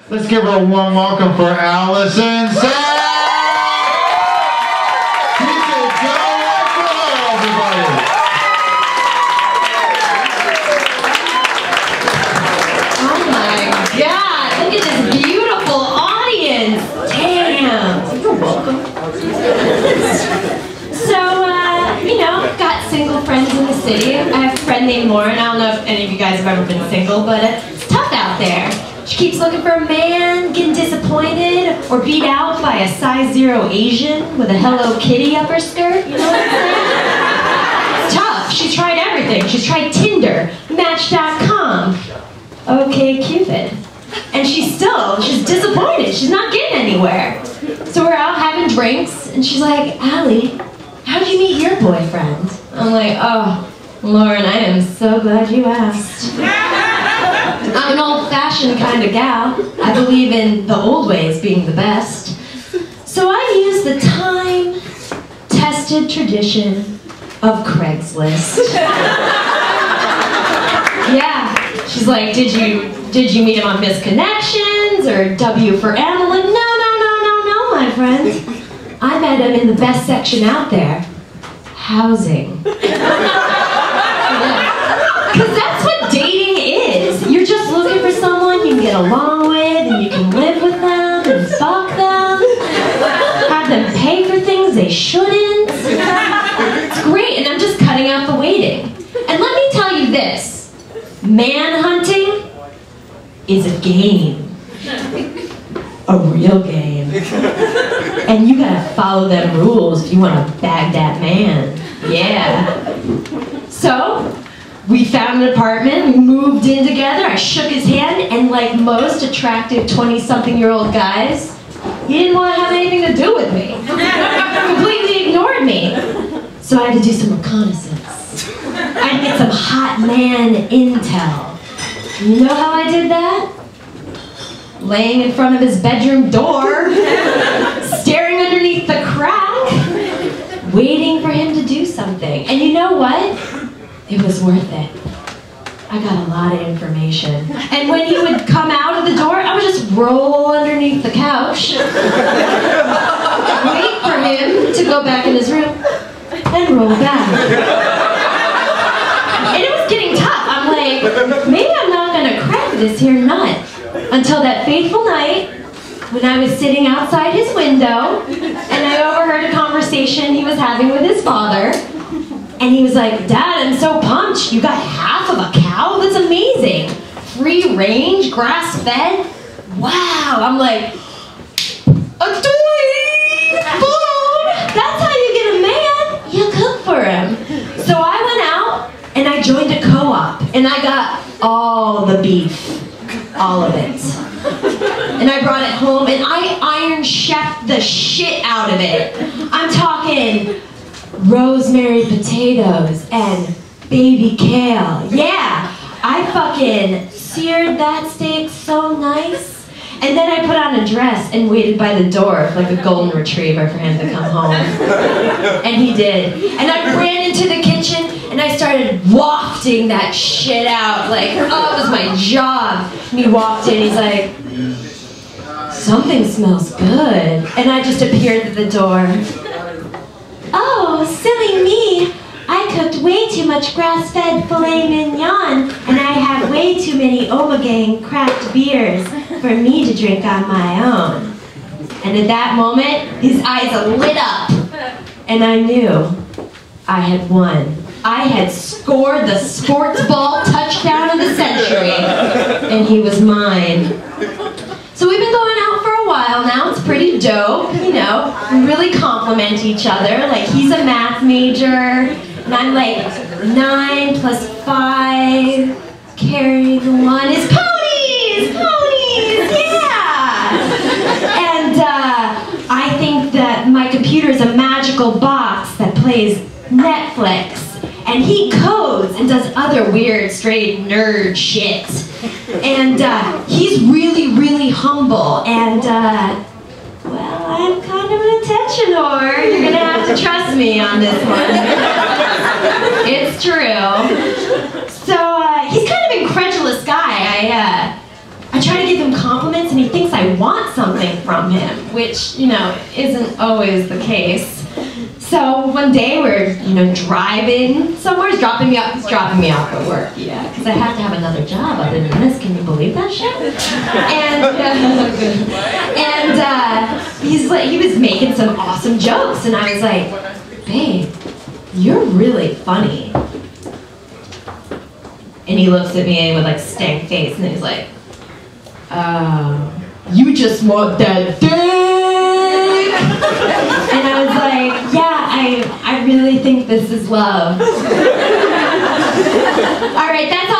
Let's give her a warm welcome for Allison. Saft! Keep it going for her, everybody. Oh my God! Look at this beautiful audience. Damn. You're welcome. So, you know, got single friends in the city. I have a friend named Lauren. I don't know if any of you guys have ever been single, but it's tough out there. She keeps looking for a man, getting disappointed, or beat out by a size 0 Asian with a Hello Kitty up her skirt. You know what I'm saying? It's tough. She's tried everything. She's tried Tinder, Match.com, OkCupid. And she's disappointed. She's not getting anywhere. So we're out having drinks, and she's like, Allie, how'd you meet your boyfriend? I'm like, oh, Lauren, I am so glad you asked. I'm an old-fashioned kind of gal. I believe in the old ways being the best. So I use the time-tested tradition of Craigslist. Yeah. She's like, did you meet him on Misconnections or W for Anna? Like, no, my friend. I met him in the best section out there. Housing. Because that's what dating is. You're just looking for someone you can get along with, and you can live with them, and fuck them, have them pay for things they shouldn't. It's great, and I'm just cutting out the waiting. And let me tell you this, man hunting is a game. A real game. And you gotta follow them rules if you wanna bag that man. Yeah. So, we found an apartment, we moved in together, I shook his hand, and like most attractive 20-something-year-old guys, he didn't want to have anything to do with me. Completely ignored me. So I had to do some reconnaissance. I had to get some hot man intel. You know how I did that? Laying in front of his bedroom door, staring underneath the crack, waiting for him to do something. And you know what? It was worth it. I got a lot of information. And when he would come out of the door, I would just roll underneath the couch, wait for him to go back in his room, and roll back. And it was getting tough. I'm like, maybe I'm not gonna crack this here nut. Until that fateful night, when I was sitting outside his window, and I overheard a conversation he was having with his father. And he was like, Dad, I'm so pumped. You got half of a cow? That's amazing. Free range, grass fed. Wow. I'm like, adoy! Boom! That's how you get a man. You cook for him. So I went out and I joined a co-op and I got all the beef. All of it. And I brought it home and I Iron Chef'd the shit out of it. I'm talking rosemary potatoes and baby kale. Yeah, I fucking seared that steak so nice. And then I put on a dress and waited by the door like a golden retriever for him to come home. And he did. And I ran into the kitchen and I started wafting that shit out. Like, oh, it was my job. And he walked in, he's like, something smells good. And I just appeared at the door. Oh, silly me. I cooked way too much grass-fed filet mignon, and I have way too many Omegang craft beers for me to drink on my own. And at that moment, his eyes lit up, and I knew I had won. I had scored the sports ball touchdown of the century, and he was mine. So we've been going out for a while now. It's pretty dope, you know. We really complement each other. Like, he's a math major, and I'm like 9 plus 5. Carry the 1 is ponies! Ponies! Yeah! And I think that my computer is a magical box that plays Netflix. And he codes and does other weird, straight nerd shit. And he's really, really humble. And, well, I'm kind of an attention whore. You're gonna have to trust me on this one. It's true. So, he's kind of an incredulous guy. I try to give him compliments and he thinks want something from him, which, you know, isn't always the case. So one day we're, you know, driving somewhere. He's dropping me off at work, yeah, because I have to have another job other than this. Can you believe that shit? He was making some awesome jokes, and I was like, babe, you're really funny. And he looks at me with like stank face, and he's like, you just want that dick? And I was like, yeah, I really think this is love. All right, that's all.